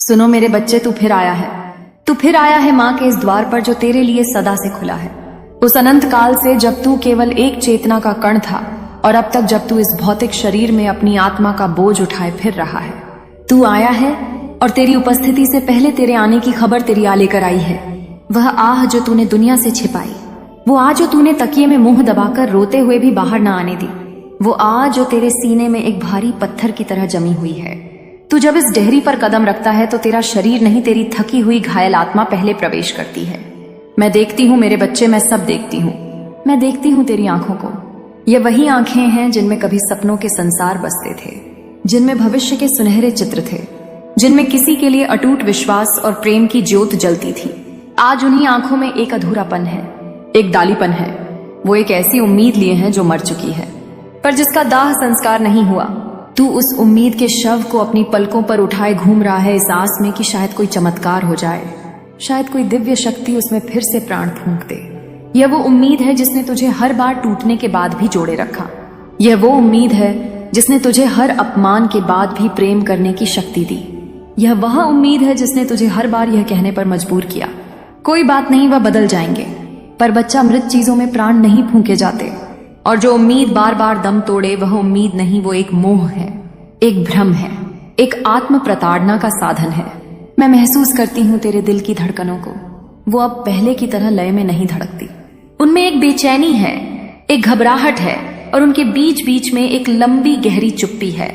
सुनो मेरे बच्चे, तू फिर आया है। तू फिर आया है माँ के इस द्वार पर जो तेरे लिए सदा से खुला है। उस अनंत काल से जब तू केवल एक चेतना का कण था और अब तक जब तू इस भौतिक शरीर में अपनी आत्मा का बोझ उठाए फिर रहा है। तू आया है और तेरी उपस्थिति से पहले तेरे आने की खबर तेरी आ लेकर आई है। वह आह जो तूने दुनिया से छिपाई, वो आ जो तूने तकिए में मुंह दबाकर रोते हुए भी बाहर ना आने दी, वो आ जो तेरे सीने में एक भारी पत्थर की तरह जमी हुई है। तू जब इस डेहरी पर कदम रखता है तो तेरा शरीर नहीं, तेरी थकी हुई घायल आत्मा पहले प्रवेश करती है। मैं देखती हूँ मेरे बच्चे, मैं सब देखती हूँ। मैं देखती हूँ तेरी आंखों को। ये वही आंखें हैं जिनमें कभी सपनों के संसार बसते थे, जिनमें भविष्य के सुनहरे चित्र थे, जिनमें किसी के लिए अटूट विश्वास और प्रेम की ज्योत जलती थी। आज उन्हीं आंखों में एक अधूरापन है, एक दालीपन है। वो एक ऐसी उम्मीद लिए हैं जो मर चुकी है, पर जिसका दाह संस्कार नहीं हुआ। तू उस उम्मीद के शव को अपनी पलकों पर उठाए घूम रहा है, इस आस में कि शायद कोई चमत्कार हो जाए, शायद कोई दिव्य शक्ति उसमें फिर से प्राण फूंक दे। यह वो उम्मीद है जिसने तुझे हर बार टूटने के बाद भी जोड़े रखा। यह वो उम्मीद है जिसने तुझे हर अपमान के बाद भी प्रेम करने की शक्ति दी। यह वह उम्मीद है जिसने तुझे हर बार यह कहने पर मजबूर किया, कोई बात नहीं, वह बदल जाएंगे। पर बच्चा, मृत चीजों में प्राण नहीं फूंके जाते, और जो उम्मीद बार बार दम तोड़े वह उम्मीद नहीं, वो एक मोह है, एक भ्रम है, एक आत्म प्रताड़ना का साधन है। मैं महसूस करती हूँ तेरे दिल की धड़कनों को। वो अब पहले की तरह लय में नहीं धड़कती। उनमें एक बेचैनी है, एक घबराहट है, और उनके बीच बीच में एक लंबी गहरी चुप्पी है,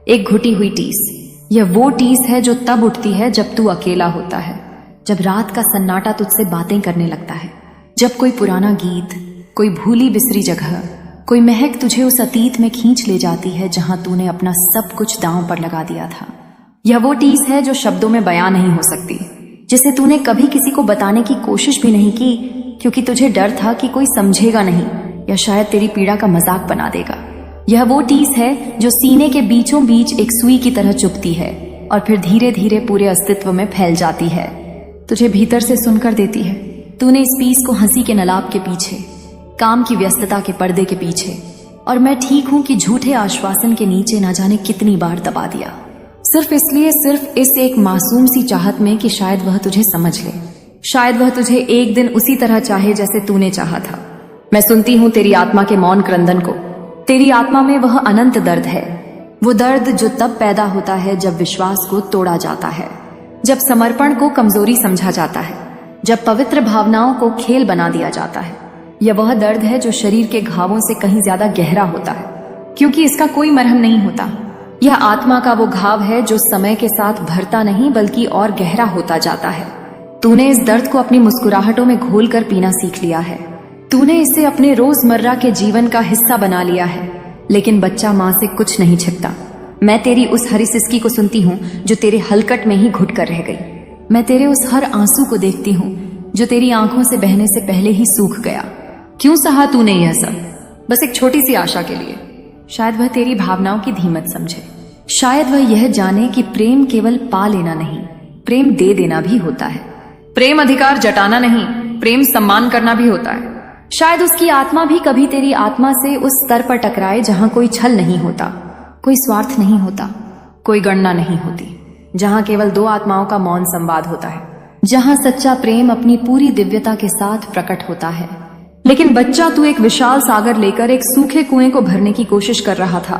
एक घुटी हुई टीस। यह वो टीस है जो तब उठती है जब तू अकेला होता है, जब रात का सन्नाटा तुझसे बातें करने लगता है, जब कोई पुराना गीत, कोई भूली बिसरी जगह, कोई महक तुझे उस अतीत में खींच ले जाती है जहां तूने अपना सब कुछ दांव पर लगा दिया था। यह वो टीस है जो शब्दों में बयां नहीं हो सकती, जिसे तूने कभी किसी को बताने की कोशिश भी नहीं की, क्योंकि तुझे डर था कि कोई समझेगा नहीं या शायद तेरी पीड़ा का मजाक बना देगा। यह वो टीस है जो सीने के बीचों बीच एक सुई की तरह चुभती है और फिर धीरे धीरे पूरे अस्तित्व में फैल जाती है, तुझे भीतर से सुनकर देती है। तूने इस पीस को हंसी के नलाब के पीछे, काम की व्यस्तता के पर्दे के पीछे, और मैं ठीक हूं कि झूठे आश्वासन के नीचे ना जाने कितनी बार दबा दिया, सिर्फ इसलिए, सिर्फ इस एक मासूम सी चाहत में कि शायद वह तुझे समझ ले, शायद वह तुझे एक दिन उसी तरह चाहे जैसे तूने चाहा था। मैं सुनती हूं तेरी आत्मा के मौन क्रंदन को। तेरी आत्मा में वह अनंत दर्द है, वो दर्द जो तब पैदा होता है जब विश्वास को तोड़ा जाता है, जब समर्पण को कमजोरी समझा जाता है, जब पवित्र भावनाओं को खेल बना दिया जाता है। यह वह दर्द है जो शरीर के घावों से कहीं ज्यादा गहरा होता है, क्योंकि इसका कोई मरहम नहीं होता। यह आत्मा का वो घाव है जो समय के साथ भरता नहीं बल्कि और गहरा होता जाता है। तूने इस दर्द को अपनी मुस्कुराहटों में घोल कर पीना सीख लिया है। तूने इसे अपने रोजमर्रा के जीवन का हिस्सा बना लिया है। लेकिन बच्चा, माँ से कुछ नहीं छिपता। मैं तेरी उस हरी सिसकी को सुनती हूँ जो तेरे हलकट में ही घुट कर रह गई। मैं तेरे उस हर आंसू को देखती हूँ जो तेरी आंखों से बहने से पहले ही सूख गया। क्यों सहा तूने यह सब? बस एक छोटी सी आशा के लिए। शायद वह तेरी भावनाओं की धीमत समझे, शायद वह यह जाने कि प्रेम केवल पा लेना नहीं, प्रेम दे देना भी होता है। प्रेम अधिकार जटाना नहीं, प्रेम सम्मान करना भी होता है। शायद उसकी आत्मा भी कभी तेरी आत्मा से उस स्तर पर टकराए जहां कोई छल नहीं होता, कोई स्वार्थ नहीं होता, कोई गणना नहीं होती, जहां केवल दो आत्माओं का मौन संवाद होता है, जहां सच्चा प्रेम अपनी पूरी दिव्यता के साथ प्रकट होता है। लेकिन बच्चा, तू एक विशाल सागर लेकर एक सूखे कुएं को भरने की कोशिश कर रहा था।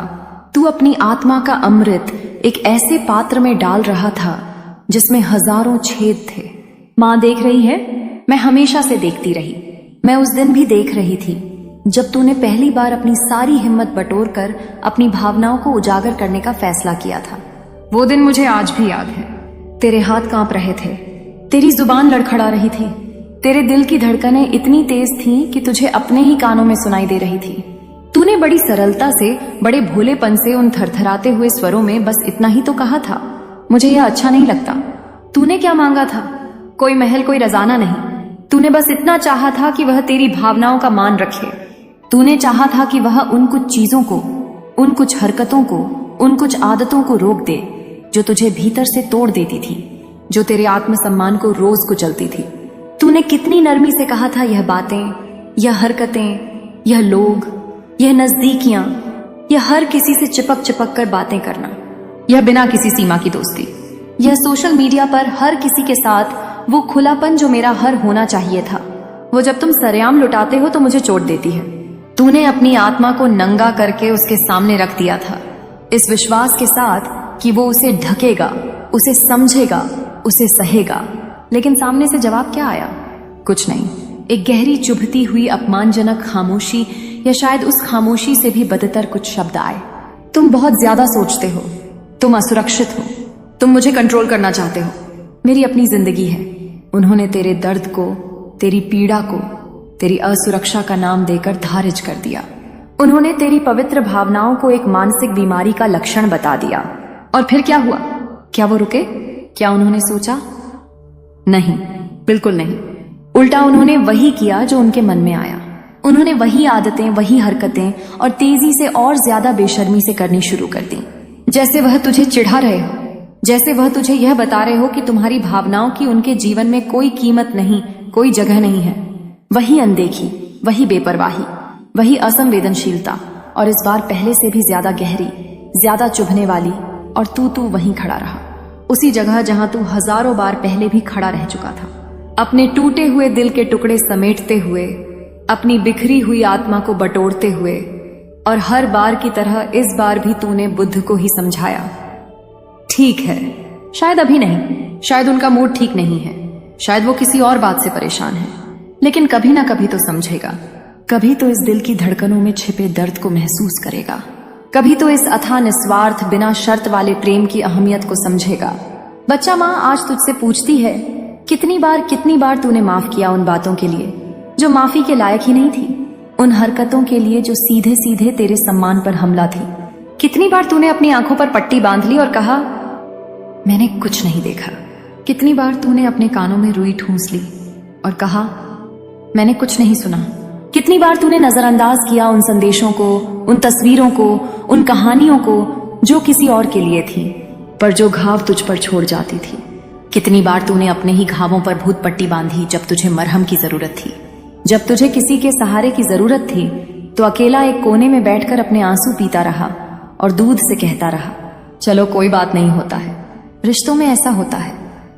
तू अपनी आत्मा का अमृत एक ऐसे पात्र में डाल रहा था जिसमें हजारों छेद थे। माँ देख रही है, मैं हमेशा से देखती रही। मैं उस दिन भी देख रही थी जब तूने पहली बार अपनी सारी हिम्मत बटोर कर अपनी भावनाओं को उजागर करने का फैसला किया था। वो दिन मुझे आज भी याद है। तेरे हाथ कांप रहे थे, तेरी जुबान लड़खड़ा रही थी, तेरे दिल की धड़कनें इतनी तेज थीं कि तुझे अपने ही कानों में सुनाई दे रही थी। तूने बड़ी सरलता से, बड़े भोलेपन से उन थरथराते हुए स्वरों में बस इतना ही तो कहा था, मुझे यह अच्छा नहीं लगता। तूने क्या मांगा था? कोई महल, कोई रजाना नहीं। तूने बस इतना चाहा था कि वह तेरी भावनाओं का मान रखे। तूने चाहा था कि वह उन कुछ चीजों को, उन कुछ हरकतों को, उन कुछ आदतों को रोक दे जो तुझे भीतर से तोड़ देती थी, जो तेरे आत्मसम्मान को रोज कुचलती थी। तूने कितनी नरमी से कहा था, यह बातें, यह हरकतें, यह लोग, यह नजदीकियां, यह हर किसी से चिपक चिपक कर बातें करना, यह बिना किसी सीमा की दोस्ती, यह सोशल मीडिया पर हर किसी के साथ वो खुलापन जो मेरा हर होना चाहिए था, वो जब तुम सरेआम लुटाते हो तो मुझे चोट देती है। तूने अपनी आत्मा को नंगा करके उसके सामने रख दिया था, इस विश्वास के साथ कि वो उसे ढकेगा, उसे समझेगा, उसे सहेगा। लेकिन सामने से जवाब क्या आया? कुछ नहीं। एक गहरी चुभती हुई अपमानजनक खामोशी, या शायद उस खामोशी से भी बदतर कुछ शब्द आए। तुम बहुत ज्यादा सोचते हो, तुम असुरक्षित हो, तुम मुझे कंट्रोल करना चाहते हो। मेरी अपनी जिंदगी है। उन्होंने तेरे दर्द को, तेरी पीड़ा को, तेरी असुरक्षा का नाम देकर धारिज कर दिया। उन्होंने तेरी पवित्र भावनाओं को एक मानसिक बीमारी का लक्षण बता दिया। और फिर क्या हुआ? क्या वो रुके? क्या उन्होंने सोचा? नहीं, बिल्कुल नहीं। उल्टा उन्होंने वही किया जो उनके मन में आया। उन्होंने वही आदतें, वही हरकतें और तेजी से और ज्यादा बेशर्मी से करनी शुरू कर दी। जैसे वह तुझे चिढ़ा रहे हो, जैसे वह तुझे यह बता रहे हो कि तुम्हारी भावनाओं की उनके जीवन में कोई कीमत नहीं, कोई जगह नहीं है। वही अनदेखी, वही बेपरवाही, वही असंवेदनशीलता, और इस बार पहले से भी ज्यादा गहरी, ज्यादा चुभने वाली। और तू वहीं खड़ा रहा, उसी जगह जहां तू हजारों बार पहले भी खड़ा रह चुका था, अपने टूटे हुए दिल के टुकड़े समेटते हुए, अपनी बिखरी हुई आत्मा को बटोरते हुए। और हर बार की तरह इस बार भी तूने बुद्ध को ही समझाया, ठीक है, शायद अभी नहीं, शायद उनका मूड ठीक नहीं है, शायद वो किसी और बात से परेशान है, लेकिन कभी ना कभी तो समझेगा। कभी तो इस दिल की धड़कनों में छिपे दर्द को महसूस करेगा। कभी तो इस अथाह निस्वार्थ बिना शर्त वाले प्रेम की अहमियत को समझेगा। बच्चा, माँ आज तुझसे पूछती है, कितनी बार तूने माफ किया उन बातों के लिए जो माफी के लायक ही नहीं थी, उन हरकतों के लिए जो सीधे सीधे तेरे सम्मान पर हमला थी। कितनी बार तूने अपनी आंखों पर पट्टी बांध ली और कहा, मैंने कुछ नहीं देखा। कितनी बार तूने अपने कानों में रुई ठूंस ली और कहा, मैंने कुछ नहीं सुना। कितनी बार तूने नजरअंदाज किया उन संदेशों को, उन तस्वीरों को, उन कहानियों को जो किसी और के लिए थी, पर जो घाव तुझ पर छोड़ जाती थी। कितनी बार तूने अपने ही घावों पर भूत पट्टी बांधी जब तुझे मरहम की जरूरत थी, जब तुझे किसी के सहारे की जरूरत थी, तो अकेला एक कोने में बैठकर अपने आंसू पीता रहा और दूध से कहता रहा, चलो कोई बात नहीं, होता है, रिश्तों में ऐसा होता है।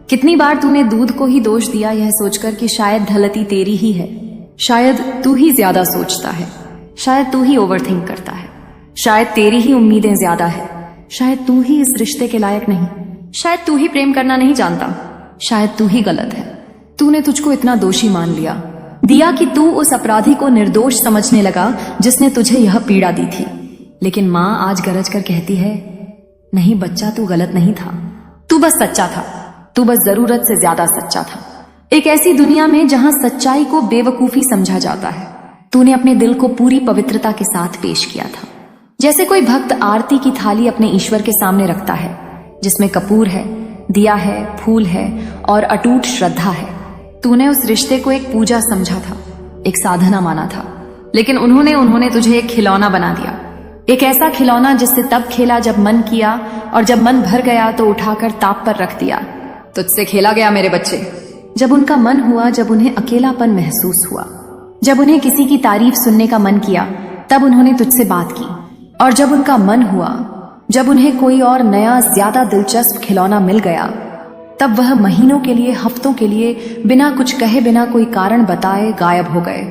कितनी बार तूने दूध को ही दोष दिया यह सोचकर कि शायद ढलती तेरी ही है, शायद तू ही ज्यादा सोचता है, शायद तू ही ओवरथिंक करता है, शायद तेरी ही उम्मीदें ज्यादा है, शायद तू ही इस रिश्ते के लायक नहीं, शायद तू ही प्रेम करना नहीं जानता, शायद तू ही गलत है। तूने तुझको इतना दोषी मान दिया कि तू उस अपराधी को निर्दोष समझने लगा जिसने तुझे यह पीड़ा दी थी। लेकिन माँ आज गरज कर कहती है, नहीं बच्चा, तू गलत नहीं था, तू बस सच्चा था, तू बस जरूरत से ज्यादा सच्चा था। एक ऐसी दुनिया में जहां सच्चाई को बेवकूफी समझा जाता है, तूने अपने दिल को पूरी पवित्रता के साथ पेश किया था, जैसे कोई भक्त आरती की थाली अपने ईश्वर के सामने रखता है, जिसमें कपूर है, दिया है, फूल है और अटूट श्रद्धा है। तूने उस रिश्ते को एक पूजा समझा था, एक साधना माना था, लेकिन उन्होंने तुझे एक खिलौना बना दिया। एक ऐसा खिलौना जिससे तब खेला जब मन किया, और जब मन भर गया तो उठाकर ताप पर रख दिया। तुझसे खेला गया मेरे बच्चे। जब उनका मन हुआ, जब उन्हें अकेलापन महसूस हुआ, जब उन्हें किसी की तारीफ सुनने का मन किया, तब उन्होंने तुझसे बात की। और जब उनका मन हुआ, जब उन्हें कोई और नया ज्यादा दिलचस्प खिलौना मिल गया, तब वह महीनों के लिए, हफ्तों के लिए बिना कुछ कहे, बिना कोई कारण बताए गायब हो गए।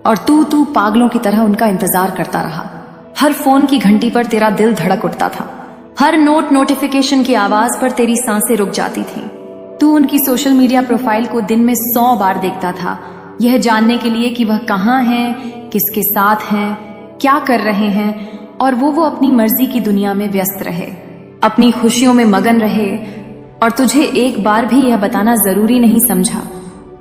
और तू पागलों की तरह उनका इंतजार करता रहा। हर फोन की घंटी पर तेरा दिल धड़क उठता था, हर नोटिफिकेशन की आवाज पर तेरी सांसें रुक जाती थी। तू उनकी सोशल मीडिया प्रोफाइल को दिन में 100 बार देखता था, यह जानने के लिए कि वह कहाँ हैं, किसके साथ हैं, क्या कर रहे हैं, और वो अपनी मर्जी की दुनिया में व्यस्त रहे, अपनी खुशियों में मगन रहे। और तुझे एक बार भी यह बताना जरूरी नहीं समझा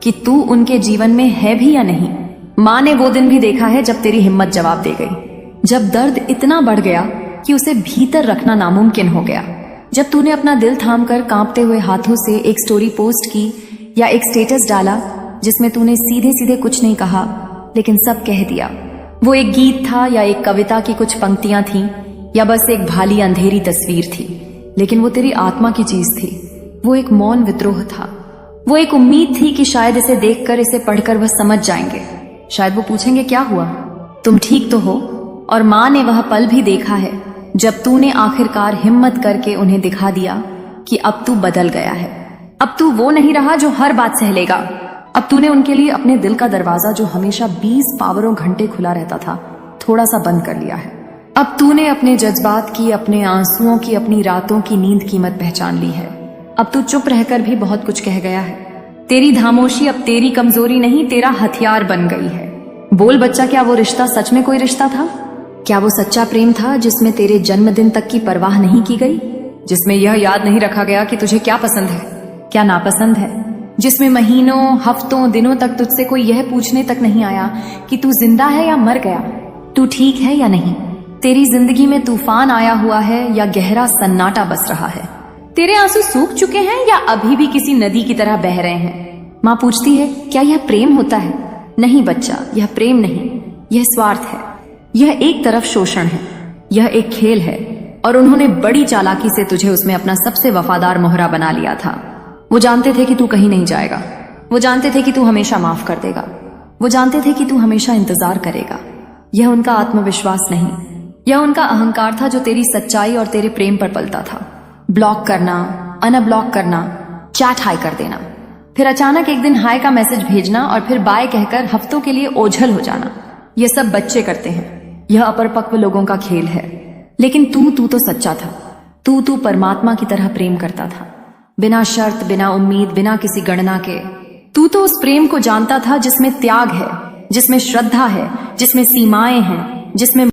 कि तू उनके जीवन में है भी या नहीं। माँ ने वो दिन भी देखा है जब तेरी हिम्मत जवाब दे गई, जब दर्द इतना बढ़ गया कि उसे भीतर रखना नामुमकिन हो गया, जब तूने अपना दिल थामकर कांपते हुए हाथों से एक स्टोरी पोस्ट की या एक स्टेटस डाला जिसमें तूने सीधे सीधे कुछ नहीं कहा लेकिन सब कह दिया। वो एक गीत था या एक कविता की कुछ पंक्तियां थीं या बस एक भाली अंधेरी तस्वीर थी, लेकिन वो तेरी आत्मा की चीज थी। वो एक मौन विद्रोह था, वो एक उम्मीद थी कि शायद इसे देखकर, इसे पढ़कर वह समझ जाएंगे, शायद वो पूछेंगे क्या हुआ, तुम ठीक तो हो। और माँ ने वह पल भी देखा है जब तूने आखिरकार हिम्मत करके उन्हें दिखा दिया कि अब तू बदल गया है। अब तू वो नहीं रहा जो हर बात सह लेगा। अब तूने उनके लिए अपने दिल का दरवाजा, जो हमेशा 20 पावरों घंटे खुला रहता था, थोड़ा सा बंद कर लिया है। अब तूने अपने जज्बात की, अपने आंसुओं की, अपनी रातों की नींद कीमत पहचान ली है। अब तू चुप रहकर भी बहुत कुछ कह गया है। तेरी खामोशी अब तेरी कमजोरी नहीं, तेरा हथियार बन गई है। बोल बच्चा, क्या वो रिश्ता सच में कोई रिश्ता था? क्या वो सच्चा प्रेम था जिसमें तेरे जन्मदिन तक की परवाह नहीं की गई? जिसमें यह याद नहीं रखा गया कि तुझे क्या पसंद है, क्या नापसंद है? जिसमें महीनों, हफ्तों, दिनों तक तुझसे कोई यह पूछने तक नहीं आया कि तू जिंदा है या मर गया, तू ठीक है या नहीं? तेरी जिंदगी में तूफान आया हुआ है या गहरा सन्नाटा बस रहा है? तेरे आंसू सूख चुके हैं या अभी भी किसी नदी की तरह बह रहे हैं? माँ पूछती है, क्या यह प्रेम होता है? नहीं बच्चा, यह प्रेम नहीं, यह स्वार्थ है। यह एक तरफ शोषण है, यह एक खेल है, और उन्होंने बड़ी चालाकी से तुझे उसमें अपना सबसे वफादार मोहरा बना लिया था। वो जानते थे कि तू कहीं नहीं जाएगा। वो जानते थे कि तू हमेशा माफ कर देगा। वो जानते थे कि तू हमेशा इंतजार करेगा। यह उनका आत्मविश्वास नहीं, यह उनका अहंकार था जो तेरी सच्चाई और तेरे प्रेम पर पलता था। ब्लॉक करना, अनब्लॉक करना, चैट हाई कर देना, फिर अचानक एक दिन हाय का मैसेज भेजना और फिर बाय कहकर हफ्तों के लिए ओझल हो जाना। यह सब बच्चे करते हैं। यह अपरिपक्व लोगों का खेल है। लेकिन तू तो सच्चा था। तू परमात्मा की तरह प्रेम करता था, बिना शर्त, बिना उम्मीद, बिना किसी गणना के। तू तो उस प्रेम को जानता था जिसमें त्याग है, जिसमें श्रद्धा है, जिसमें सीमाएं हैं, जिसमें